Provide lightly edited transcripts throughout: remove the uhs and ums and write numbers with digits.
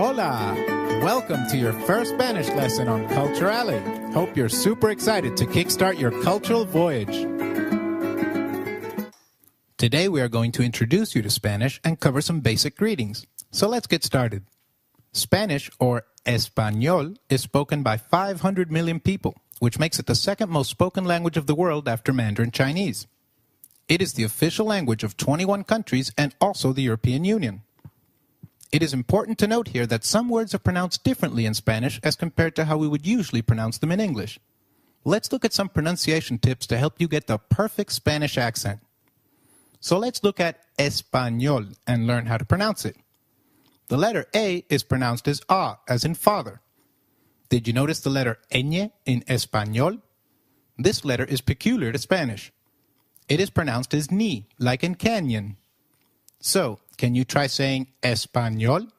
Hola! Welcome to your first Spanish lesson on CultureAlley. Hope you're super excited to kickstart your cultural voyage. Today we are going to introduce you to Spanish and cover some basic greetings. So let's get started. Spanish, or Español, is spoken by 500 million people, which makes it the second most spoken language of the world after Mandarin Chinese. It is the official language of 21 countries and also the European Union. It is important to note here that some words are pronounced differently in Spanish as compared to how we would usually pronounce them in English. Let's look at some pronunciation tips to help you get the perfect Spanish accent. So let's look at Español and learn how to pronounce it. The letter A is pronounced as A, as in father. Did you notice the letter ñ in Español? This letter is peculiar to Spanish. It is pronounced as ni, like in canyon. So, can you try saying Español?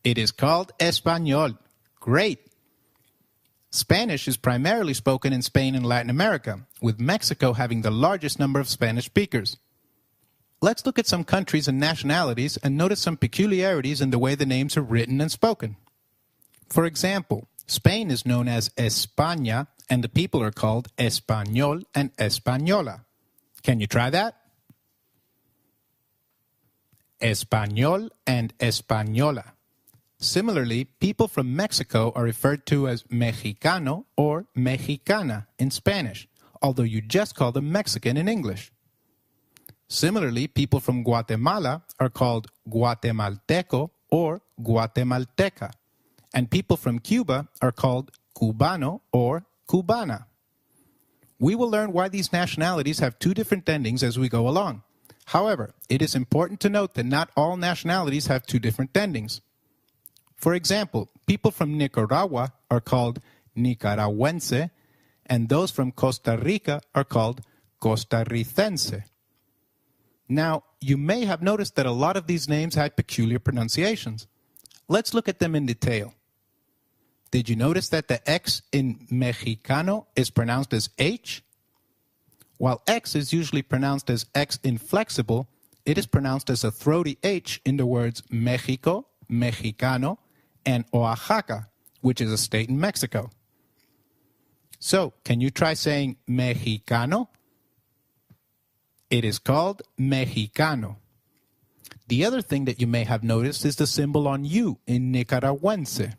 It is called Español. Great! Spanish is primarily spoken in Spain and Latin America, with Mexico having the largest number of Spanish speakers. Let's look at some countries and nationalities and notice some peculiarities in the way the names are written and spoken. For example, Spain is known as España, and the people are called Español and Española. Can you try that? Español and Española. Similarly, people from Mexico are referred to as Mexicano or Mexicana in Spanish, although you just call them Mexican in English. Similarly, people from Guatemala are called Guatemalteco or Guatemalteca, and people from Cuba are called Cubano or Cubana. We will learn why these nationalities have two different endings as we go along. However, it is important to note that not all nationalities have two different endings. For example, people from Nicaragua are called Nicaragüense, and those from Costa Rica are called Costarricense. Now, you may have noticed that a lot of these names had peculiar pronunciations. Let's look at them in detail. Did you notice that the X in Mexicano is pronounced as H? While X is usually pronounced as X inflexible, it is pronounced as a throaty H in the words Mexico, Mexicano, and Oaxaca, which is a state in Mexico. So, can you try saying Mexicano? It is called Mexicano. The other thing that you may have noticed is the symbol on U in Nicaragüense.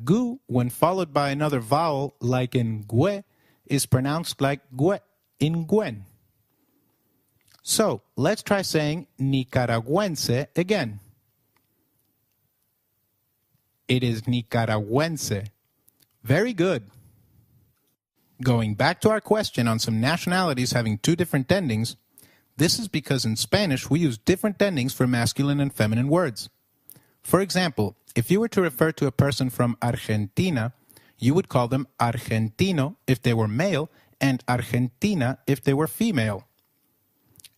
Gu, when followed by another vowel like in gue, is pronounced like gue in Gwen. So, let's try saying Nicaragüense again. It is Nicaragüense. Very good. Going back to our question on some nationalities having two different endings, this is because in Spanish we use different endings for masculine and feminine words. For example, if you were to refer to a person from Argentina, you would call them Argentino if they were male and Argentina if they were female.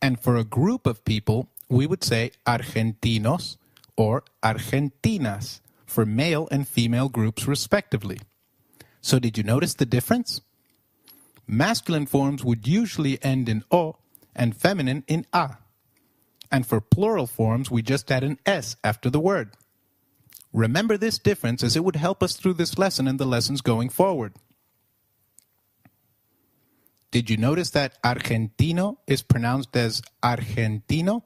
And for a group of people, we would say Argentinos or Argentinas for male and female groups respectively. So did you notice the difference? Masculine forms would usually end in O and feminine in A. And for plural forms, we just add an S after the word. Remember this difference as it would help us through this lesson and the lessons going forward. Did you notice that Argentino is pronounced as Argentino?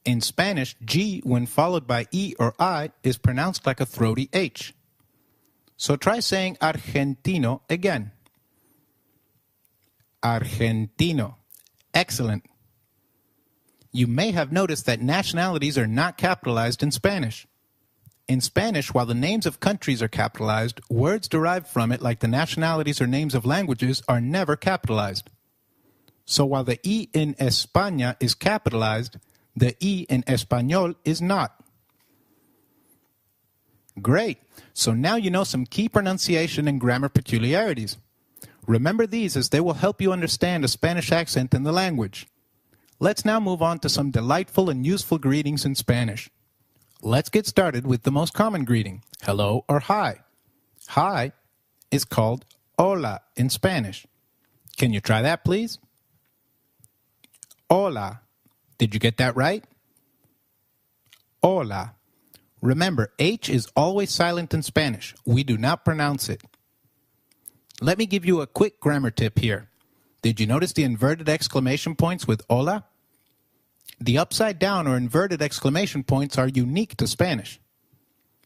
In Spanish, G, when followed by E or I, is pronounced like a throaty H. So try saying Argentino again. Argentino. Excellent. You may have noticed that nationalities are not capitalized in Spanish. In Spanish, while the names of countries are capitalized, words derived from it, like the nationalities or names of languages, are never capitalized. So while the E in España is capitalized, the E in Español is not. Great! So now you know some key pronunciation and grammar peculiarities. Remember these as they will help you understand a Spanish accent in the language. Let's now move on to some delightful and useful greetings in Spanish. Let's get started with the most common greeting, hello or hi. Hi is called hola in Spanish. Can you try that, please? Hola. Did you get that right? hola. Remember, H is always silent in Spanish. We do not pronounce it. Let me give you a quick grammar tip here. Did you notice the inverted exclamation points with hola? The upside down or inverted exclamation points are unique to Spanish.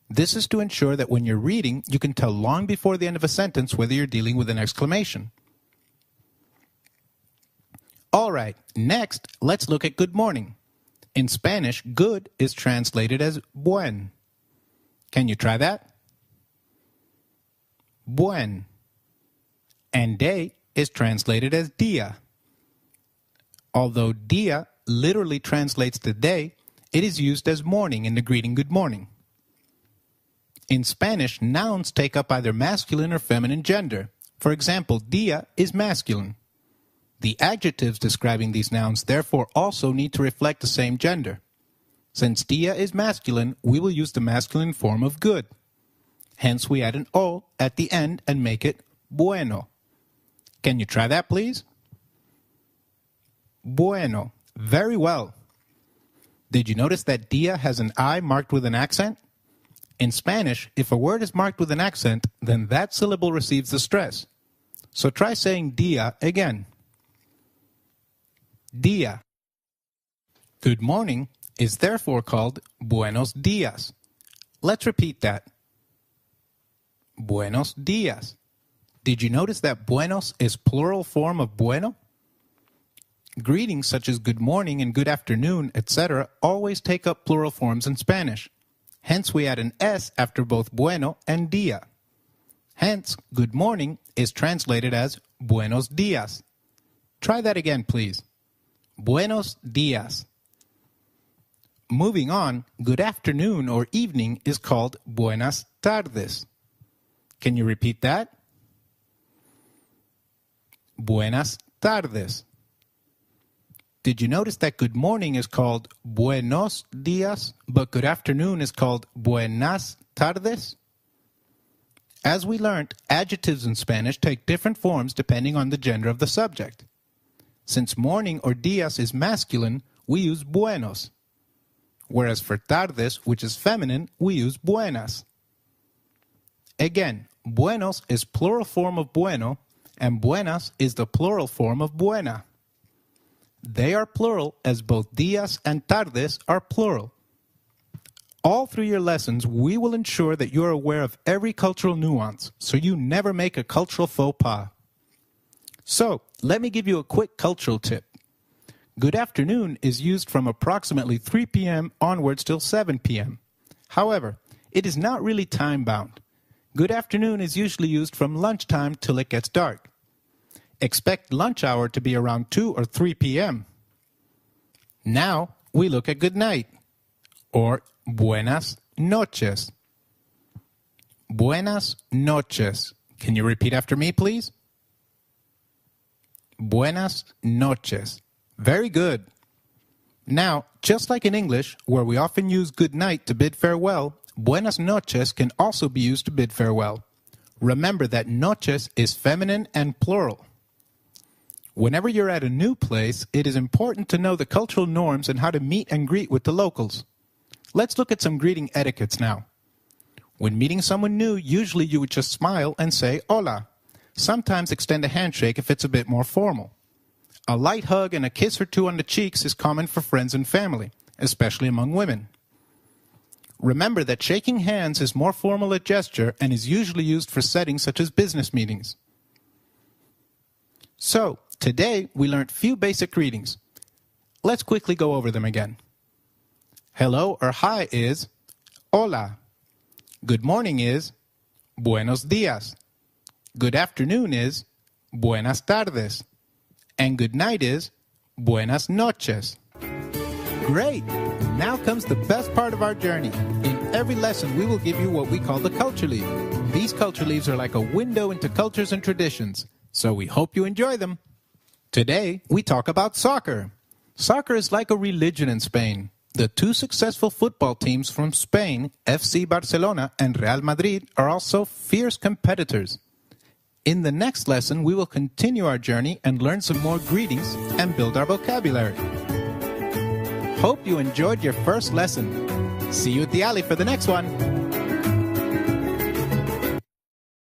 This is to ensure that when you're reading, you can tell long before the end of a sentence whether you're dealing with an exclamation. All right, next, let's look at good morning. In Spanish, good is translated as buen. Can you try that? Buen. And day is translated as dia. Although dia literally translates to day, it is used as morning in the greeting good morning. In Spanish, nouns take up either masculine or feminine gender. For example, dia is masculine. The adjectives describing these nouns therefore also need to reflect the same gender. Since dia is masculine, we will use the masculine form of good. Hence, we add an o at the end and make it bueno. Can you try that, please? Bueno. Very well. Did you notice that dia has an I marked with an accent? In Spanish, if a word is marked with an accent, then that syllable receives the stress. So try saying dia again. Dia. Good morning is therefore called buenos dias. Let's repeat that. Buenos dias. Did you notice that buenos is plural form of bueno? Greetings such as good morning and good afternoon, etc. always take up plural forms in Spanish. Hence, we add an S after both bueno and dia. Hence, good morning is translated as buenos dias. Try that again, please. Buenos dias. Moving on, good afternoon or evening is called buenas tardes. Can you repeat that? Buenas tardes. Did you notice that good morning is called buenos dias, but good afternoon is called buenas tardes? As we learned, adjectives in Spanish take different forms depending on the gender of the subject. Since morning or dias is masculine, we use buenos. Whereas for tardes, which is feminine, we use buenas. Again, buenos is plural form of bueno, and buenas is the plural form of buena. They are plural as both dias and tardes are plural. All through your lessons, we will ensure that you are aware of every cultural nuance, so you never make a cultural faux pas. So, let me give you a quick cultural tip. Good afternoon is used from approximately 3 p.m. onwards till 7 p.m. However, it is not really time-bound. Good afternoon is usually used from lunchtime till it gets dark. Expect lunch hour to be around 2 or 3 p.m. Now, we look at good night, or buenas noches. Buenas noches. Can you repeat after me, please? Buenas noches. Very good. Now, just like in English, where we often use good night to bid farewell, buenas noches can also be used to bid farewell. Remember that noches is feminine and plural. Whenever you're at a new place, it is important to know the cultural norms and how to meet and greet with the locals. Let's look at some greeting etiquettes now. When meeting someone new, usually you would just smile and say hola. Sometimes extend a handshake if it's a bit more formal. A light hug and a kiss or two on the cheeks is common for friends and family, especially among women. Remember that shaking hands is more formal a gesture and is usually used for settings such as business meetings. So, today we learned few basic greetings. Let's quickly go over them again. Hello or hi is hola. Good morning is buenos dias. Good afternoon is buenas tardes. And good night is buenas noches. Great! Now comes the best part of our journey. In every lesson, we will give you what we call the culture leaf. These culture leaves are like a window into cultures and traditions, so we hope you enjoy them. Today, we talk about soccer. Soccer is like a religion in Spain. The two successful football teams from Spain, FC Barcelona and Real Madrid, are also fierce competitors. In the next lesson, we will continue our journey and learn some more greetings and build our vocabulary. Hope you enjoyed your first lesson. See you at the alley for the next one.